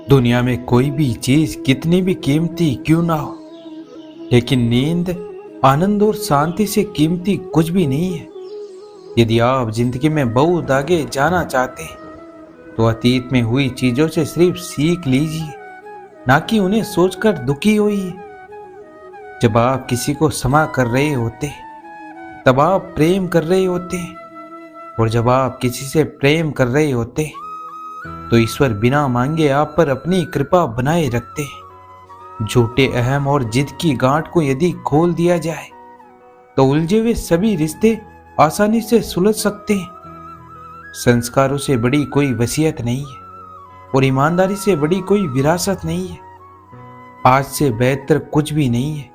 दुनिया में कोई भी चीज कितनी भी कीमती क्यों ना हो, लेकिन नींद, आनंद और शांति से कीमती कुछ भी नहीं है। यदि आप जिंदगी में बहुत आगे जाना चाहते हैं तो अतीत में हुई चीजों से सिर्फ सीख लीजिए, ना कि उन्हें सोचकर दुखी होइए। जब आप किसी को क्षमा कर रहे होते हैं, तब आप प्रेम कर रहे होते हैं, और जब आप किसी से प्रेम कर रहे होते हैं तो ईश्वर बिना मांगे आप पर अपनी कृपा बनाए रखते हैं। झूठे अहम और जिद की गांठ को यदि खोल दिया जाए तो उलझे हुए सभी रिश्ते आसानी से सुलझ सकते हैं। संस्कारों से बड़ी कोई वसीयत नहीं है और ईमानदारी से बड़ी कोई विरासत नहीं है। आज से बेहतर कुछ भी नहीं है,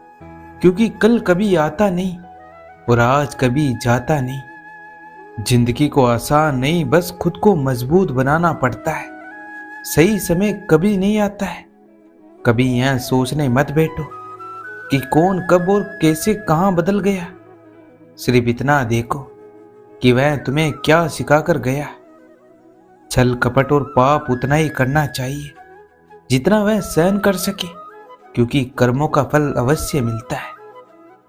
क्योंकि कल कभी आता नहीं और आज कभी जाता नहीं। जिंदगी को आसान नहीं, बस खुद को मजबूत बनाना पड़ता है। सही समय कभी नहीं आता है। कभी यह सोचने मत बैठो कि कौन कब और कैसे कहां बदल गया। सिर्फ इतना देखो कि वह तुम्हें क्या सिखा कर गया। छल कपट और पाप उतना ही करना चाहिए जितना वह सहन कर सके, क्योंकि कर्मों का फल अवश्य मिलता है।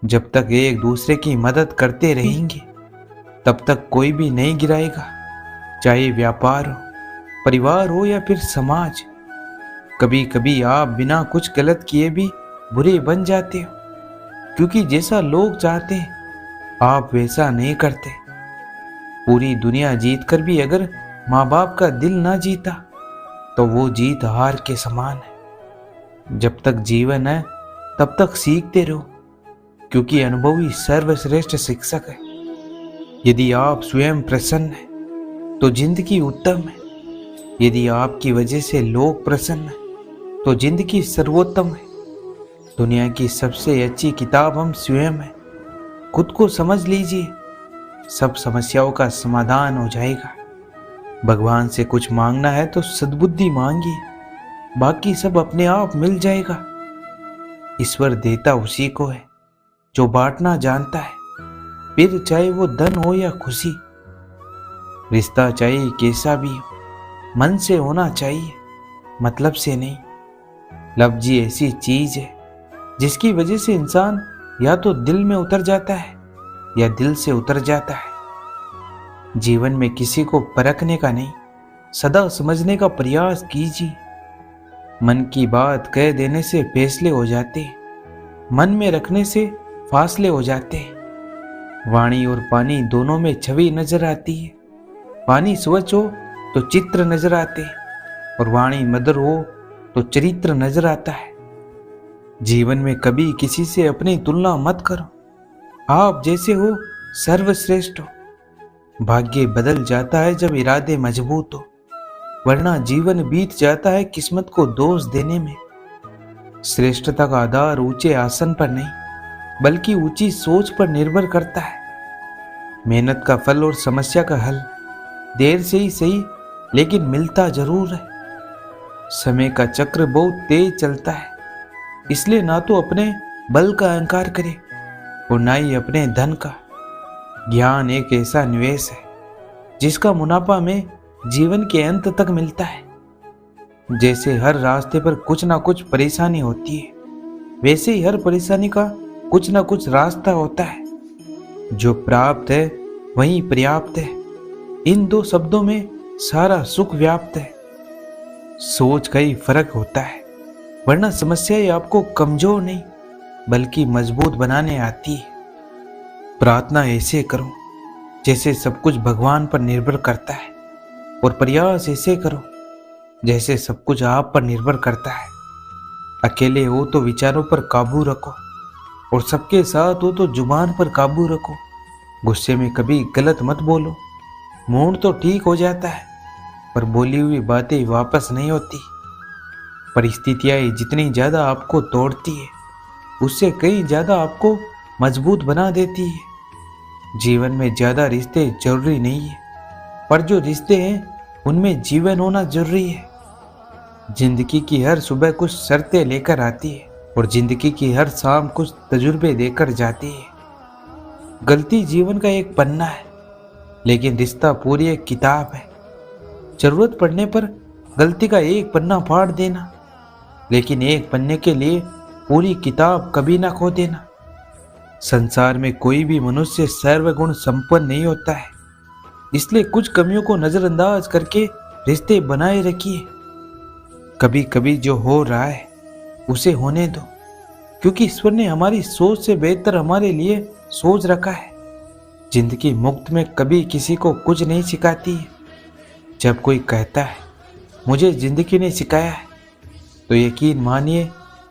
जब तक एक दूसरे की मदद करते रहेंगे तब तक कोई भी नहीं गिराएगा, चाहे व्यापार हो, परिवार हो या फिर समाज। कभी कभी आप बिना कुछ गलत किए भी बुरे बन जाते हो, क्योंकि जैसा लोग चाहते हैं आप वैसा नहीं करते। पूरी दुनिया जीत कर भी अगर माँ बाप का दिल ना जीता तो वो जीत हार के समान है। जब तक जीवन है तब तक सीखते रहो, क्योंकि अनुभव ही सर्वश्रेष्ठ शिक्षक है। यदि आप स्वयं प्रसन्न हैं तो जिंदगी उत्तम है। यदि आपकी वजह से लोग प्रसन्न हैं तो जिंदगी सर्वोत्तम है। दुनिया की सबसे अच्छी किताब हम स्वयं हैं। खुद को समझ लीजिए, सब समस्याओं का समाधान हो जाएगा। भगवान से कुछ मांगना है तो सद्बुद्धि मांगिए, बाकी सब अपने आप मिल जाएगा। ईश्वर देता उसी को है जो बांटना जानता है, फिर चाहे वो धन हो या खुशी। रिश्ता चाहे कैसा भी हो, मन से होना चाहिए, मतलब से नहीं। लफ्ज ऐसी चीज है जिसकी वजह से इंसान या तो दिल में उतर जाता है या दिल से उतर जाता है। जीवन में किसी को परखने का नहीं, सदा समझने का प्रयास कीजिए। मन की बात कह देने से फैसले हो जाते हैं, मन में रखने से फासले हो जाते हैं। वाणी और पानी दोनों में छवि नजर आती है। पानी स्वच्छ हो तो चित्र नजर आते हैं, और वाणी मधुर हो तो चरित्र नजर आता है। जीवन में कभी किसी से अपनी तुलना मत करो। आप जैसे हो सर्वश्रेष्ठ हो। भाग्य बदल जाता है जब इरादे मजबूत हो, वरना जीवन बीत जाता है किस्मत को दोष देने में। श्रेष्ठता का आधार ऊंचे आसन पर नहीं, बल्कि ऊंची सोच पर निर्भर करता है। मेहनत का फल और समस्या का हल देर से ही सही, लेकिन मिलता जरूर है। समय का चक्र बहुत तेज चलता है, इसलिए ना तो अपने बल का अहंकार करे और ना ही अपने धन का। ज्ञान एक ऐसा निवेश है जिसका मुनाफा में जीवन के अंत तक मिलता है। जैसे हर रास्ते पर कुछ ना कुछ परेशानी होती है, वैसे ही हर परेशानी का कुछ ना कुछ रास्ता होता है। जो प्राप्त है वही पर्याप्त है। इन दो शब्दों में सारा सुख व्याप्त है। सोच का ही फर्क होता है, वरना समस्याएं आपको कमजोर नहीं बल्कि मजबूत बनाने आती है। प्रार्थना ऐसे करो जैसे सब कुछ भगवान पर निर्भर करता है, और प्रयास ऐसे करो जैसे सब कुछ आप पर निर्भर करता है। अकेले हो तो विचारों पर काबू रखो, और सबके साथ हो तो जुबान पर काबू रखो। गुस्से में कभी गलत मत बोलो। मूड तो ठीक हो जाता है, पर बोली हुई बातें वापस नहीं होती। परिस्थितियां जितनी ज्यादा आपको तोड़ती है, उससे कई ज्यादा आपको मजबूत बना देती है। जीवन में ज्यादा रिश्ते जरूरी नहीं है, पर जो रिश्ते हैं उनमें जीवन होना जरूरी है। जिंदगी की हर सुबह कुछ शर्तें लेकर आती है, और जिंदगी की हर शाम कुछ तजुर्बे देकर जाती है। गलती जीवन का एक पन्ना है, लेकिन रिश्ता पूरी एक किताब है। जरूरत पड़ने पर गलती का एक पन्ना फाड़ देना, लेकिन एक पन्ने के लिए पूरी किताब कभी ना खो देना। संसार में कोई भी मनुष्य सर्वगुण संपन्न नहीं होता है, इसलिए कुछ कमियों को नजरअंदाज करके रिश्ते बनाए रखिए। कभी कभी जो हो रहा है उसे होने दो, क्योंकि ईश्वर ने हमारी सोच से बेहतर हमारे लिए सोच रखा है। जिंदगी मुफ्त में कभी किसी को कुछ नहीं सिखाती है। जब कोई कहता है मुझे जिंदगी ने सिखाया है, तो यकीन मानिए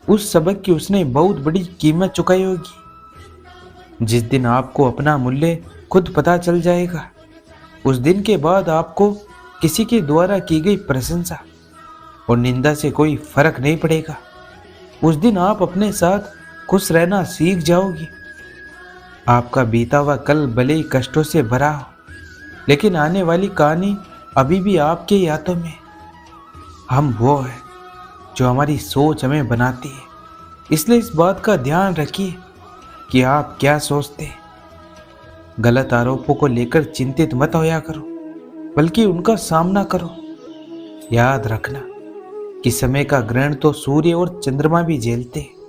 उस सबक की उसने बहुत बड़ी कीमत चुकाई होगी। जिस दिन आपको अपना मूल्य खुद पता चल जाएगा, उस दिन के बाद आपको किसी के द्वारा की गई प्रशंसा और निंदा से कोई फर्क नहीं पड़ेगा। उस दिन आप अपने साथ खुश रहना सीख जाओगे। आपका बीता हुआ कल भले ही कष्टों से भरा हो, लेकिन आने वाली कहानी अभी भी आपके यादों में। हम वो है जो हमारी सोच हमें बनाती है, इसलिए इस बात का ध्यान रखिए कि आप क्या सोचते हैं। गलत आरोपों को लेकर चिंतित मत होया करो, बल्कि उनका सामना करो। याद रखना कि समय का ग्रहण तो सूर्य और चंद्रमा भी झेलते हैं।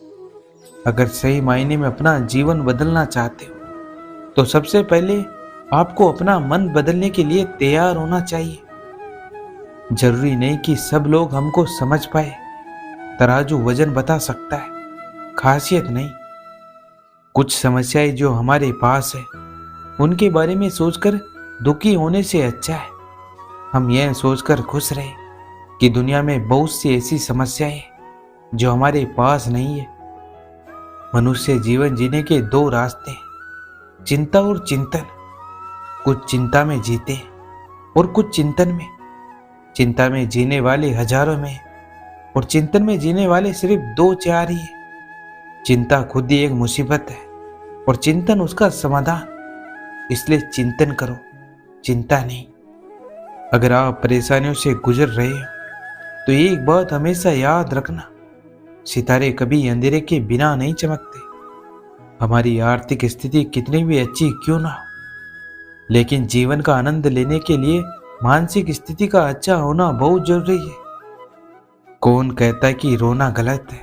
अगर सही मायने में अपना जीवन बदलना चाहते हो, तो सबसे पहले आपको अपना मन बदलने के लिए तैयार होना चाहिए। जरूरी नहीं कि सब लोग हमको समझ पाए। तराजू वजन बता सकता है, खासियत नहीं। कुछ समस्याएं जो हमारे पास है, उनके बारे में सोचकर दुखी होने से अच्छा है हम यह सोचकर खुश रहे कि दुनिया में बहुत सी ऐसी समस्याएं हैं जो हमारे पास नहीं है। मनुष्य जीवन जीने के दो रास्ते हैं, चिंता और चिंतन। कुछ चिंता में जीते और कुछ चिंतन में। चिंता में जीने वाले हजारों में और चिंतन में जीने वाले सिर्फ 2-4 ही है। चिंता खुद ही एक मुसीबत है और चिंतन उसका समाधान। इसलिए चिंतन करो, चिंता नहीं। अगर आप परेशानियों से गुजर रहे हो, तो एक बात हमेशा याद रखना, सितारे कभी अंधेरे के बिना नहीं चमकते। हमारी आर्थिक स्थिति कितनी भी अच्छी क्यों ना हो, लेकिन जीवन का आनंद लेने के लिए मानसिक स्थिति का अच्छा होना बहुत जरूरी है। कौन कहता है कि रोना गलत है?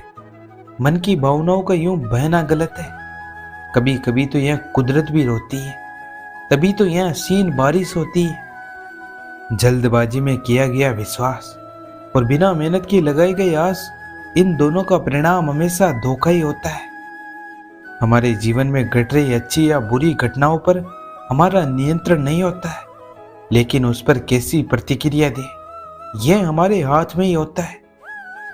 मन की भावनाओं का यूं बहना गलत है। कभी कभी तो यह कुदरत भी रोती है, तभी तो यह हसीन बारिश होती है। जल्दबाजी में किया गया विश्वास और बिना मेहनत की लगाई गई आस, इन दोनों का परिणाम हमेशा धोखा ही होता है। हमारे जीवन में घट रही अच्छी या बुरी घटनाओं पर हमारा नियंत्रण नहीं होता है, लेकिन उस पर कैसी प्रतिक्रिया दे, यह हमारे हाथ में ही होता है।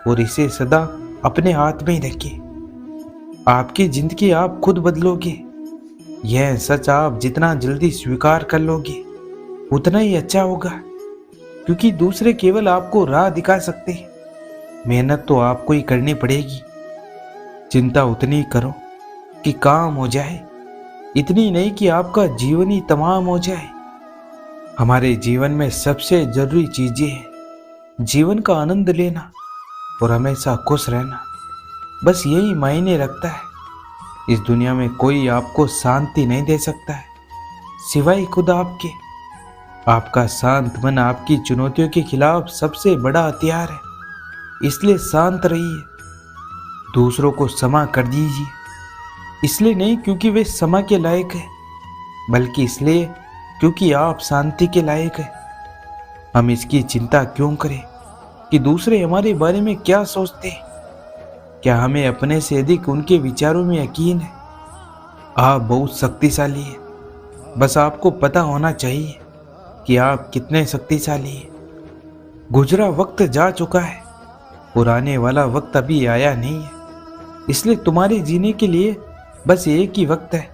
और इसे सदा अपने हाथ में ही रखिए। आपकी जिंदगी आप खुद बदलोगे। यह सच आप जितना जल्दी स्वीकार कर लोगे, उतना ही अच्छा होगा, क्योंकि दूसरे केवल आपको राह दिखा सकते हैं। मेहनत तो आपको ही करनी पड़ेगी। चिंता उतनी करो कि काम हो जाए, इतनी नहीं कि आपका जीवन ही तमाम हो जाए। हमारे जीवन में सबसे जरूरी चीजें हैं जीवन का आनंद लेना और हमेशा खुश रहना। बस यही मायने रखता है। इस दुनिया में कोई आपको शांति नहीं दे सकता है, सिवाय खुद आपके। आपका शांत मन आपकी चुनौतियों के खिलाफ सबसे बड़ा हथियार है। इसलिए शांत रहिए। दूसरों को क्षमा कर दीजिए, इसलिए नहीं क्योंकि वे क्षमा के लायक है, बल्कि इसलिए क्योंकि आप शांति के लायक है। हम इसकी चिंता क्यों करें कि दूसरे हमारे बारे में क्या सोचते हैं? क्या हमें अपने से अधिक उनके विचारों में यकीन है? आप बहुत शक्तिशाली हैं, बस आपको पता होना चाहिए कि आप कितने शक्तिशाली हैं। गुजरा वक्त जा चुका है और आने वाला वक्त अभी आया नहीं है। इसलिए तुम्हारे जीने के लिए बस एक ही वक्त है,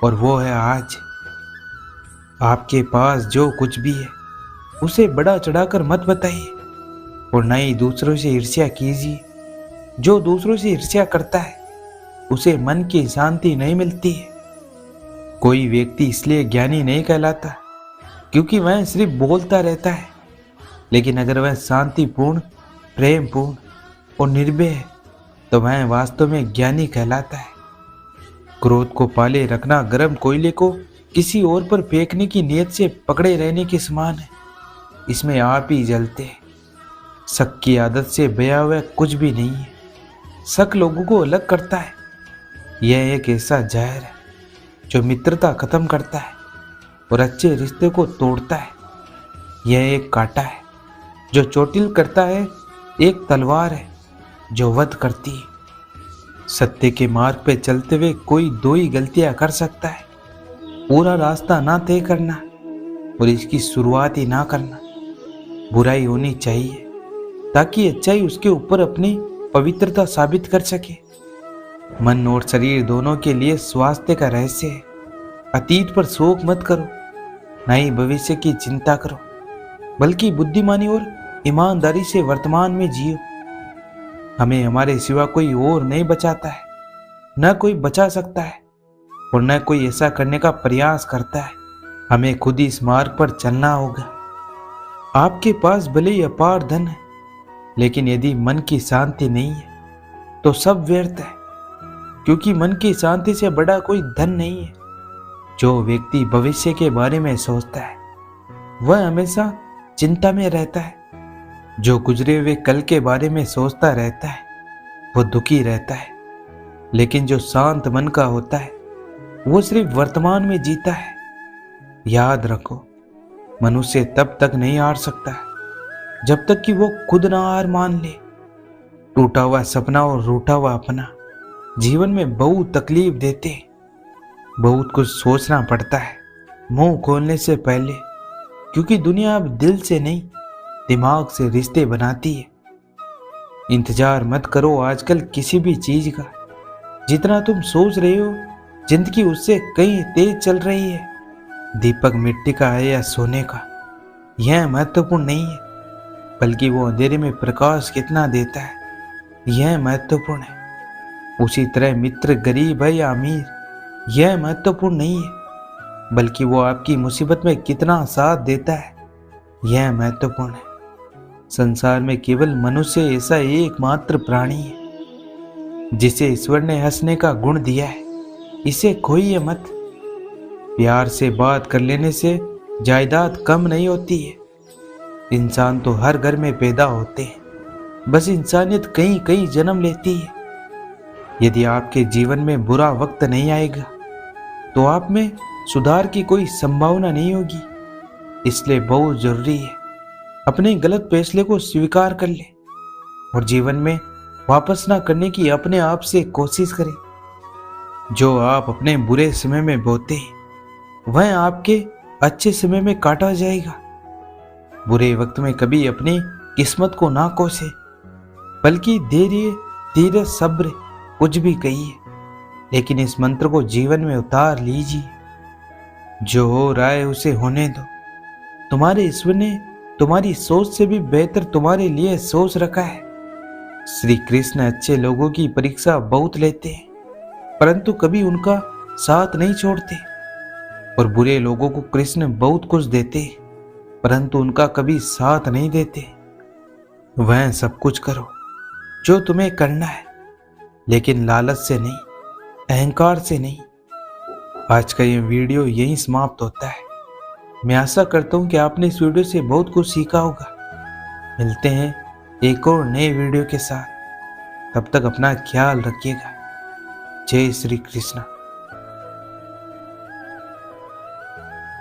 और वो है आज। आपके पास जो कुछ भी है उसे बड़ा चढ़ाकर मत बताइए, और न ही दूसरों से ईर्ष्या कीजिए। जो दूसरों से ईर्ष्या करता है उसे मन की शांति नहीं मिलती है। कोई व्यक्ति इसलिए ज्ञानी नहीं कहलाता क्योंकि वह सिर्फ बोलता रहता है, लेकिन अगर वह शांतिपूर्ण, प्रेमपूर्ण और निर्भय है तो वह वास्तव में ज्ञानी कहलाता है। क्रोध को पाले रखना गर्म कोयले को किसी और पर फेंकने की नीयत से पकड़े रहने के समान है। इसमें आप ही जलते हैं, शक की आदत से बया हुआ कुछ भी नहीं है। शक लोगों को अलग करता है। यह एक ऐसा जहर है जो मित्रता खत्म करता है और अच्छे रिश्ते को तोड़ता है। यह एक कांटा है जो चोटिल करता है, एक तलवार है जो वध करती है। सत्य के मार्ग पे चलते हुए कोई दो ही गलतियां कर सकता है, पूरा रास्ता ना तय करना और इसकी शुरुआत ही ना करना। बुराई होनी चाहिए ताकि अच्छाई उसके ऊपर अपनी पवित्रता साबित कर सके। मन और शरीर दोनों के लिए स्वास्थ्य का रहस्य है। अतीत पर शोक मत करो, ना ही भविष्य की चिंता करो, बल्कि बुद्धिमानी और ईमानदारी से वर्तमान में जियो। हमें हमारे सिवा कोई और नहीं बचाता है, न कोई बचा सकता है और न कोई ऐसा करने का प्रयास करता है। हमें खुद ही इस मार्ग पर चलना होगा। आपके पास भले ही अपार धन है, लेकिन यदि मन की शांति नहीं है तो सब व्यर्थ है, क्योंकि मन की शांति से बड़ा कोई धन नहीं है। जो व्यक्ति भविष्य के बारे में सोचता है वह हमेशा चिंता में रहता है। जो गुजरे हुए कल के बारे में सोचता रहता है वो दुखी रहता है। लेकिन जो शांत मन का होता है वो सिर्फ वर्तमान में जीता है। याद रखो, मनुष्य तब तक नहीं हार सकता जब तक कि वो खुद ना हार मान ले। टूटा हुआ सपना और रूठा हुआ अपना जीवन में बहुत तकलीफ देते हैं। बहुत कुछ सोचना पड़ता है मुंह खोलने से पहले, क्योंकि दुनिया अब दिल से नहीं दिमाग से रिश्ते बनाती है। इंतजार मत करो आजकल किसी भी चीज का। जितना तुम सोच रहे हो जिंदगी उससे कहीं तेज चल रही है। दीपक मिट्टी का है या सोने का, यह महत्वपूर्ण नहीं है, बल्कि वो अंधेरे में प्रकाश कितना देता है, यह महत्वपूर्ण है। उसी तरह मित्र गरीब है या अमीर, यह महत्वपूर्ण नहीं है, बल्कि वो आपकी मुसीबत में कितना साथ देता है, यह महत्वपूर्ण है। संसार में केवल मनुष्य ऐसा एकमात्र प्राणी है जिसे ईश्वर ने हंसने का गुण दिया है। इसे खोइए मत। प्यार से बात कर लेने से जायदाद कम नहीं होती है। इंसान तो हर घर में पैदा होते हैं, बस इंसानियत कहीं कहीं जन्म लेती है। यदि आपके जीवन में बुरा वक्त नहीं आएगा तो आप में सुधार की कोई संभावना नहीं होगी। इसलिए बहुत जरूरी है अपने गलत फैसले को स्वीकार कर ले और जीवन में वापस ना करने की अपने आप से कोशिश करें। जो आप अपने बुरे समय में बोते हैं वह आपके अच्छे समय में काटा जाएगा। बुरे वक्त में कभी अपनी किस्मत को ना कोसे, बल्कि धैर्य, धीरज, सब्र कुछ भी कहिए, लेकिन इस मंत्र को जीवन में उतार लीजिए। जो हो रहा है उसे होने दो। तुम्हारे ईश्वर ने तुम्हारी सोच से भी बेहतर तुम्हारे लिए सोच रखा है। श्री कृष्ण अच्छे लोगों की परीक्षा बहुत लेते हैं, परंतु कभी उनका साथ नहीं छोड़ते, और बुरे लोगों को कृष्ण बहुत कुछ देते हैं, परंतु उनका कभी साथ नहीं देते। वह सब कुछ करो जो तुम्हें करना है, लेकिन लालच से नहीं, अहंकार से नहीं। आज का ये वीडियो यहीं समाप्त होता है। मैं आशा करता हूँ कि आपने इस वीडियो से बहुत कुछ सीखा होगा। मिलते हैं एक और नए वीडियो के साथ। तब तक अपना ख्याल रखिएगा। जय श्री कृष्ण।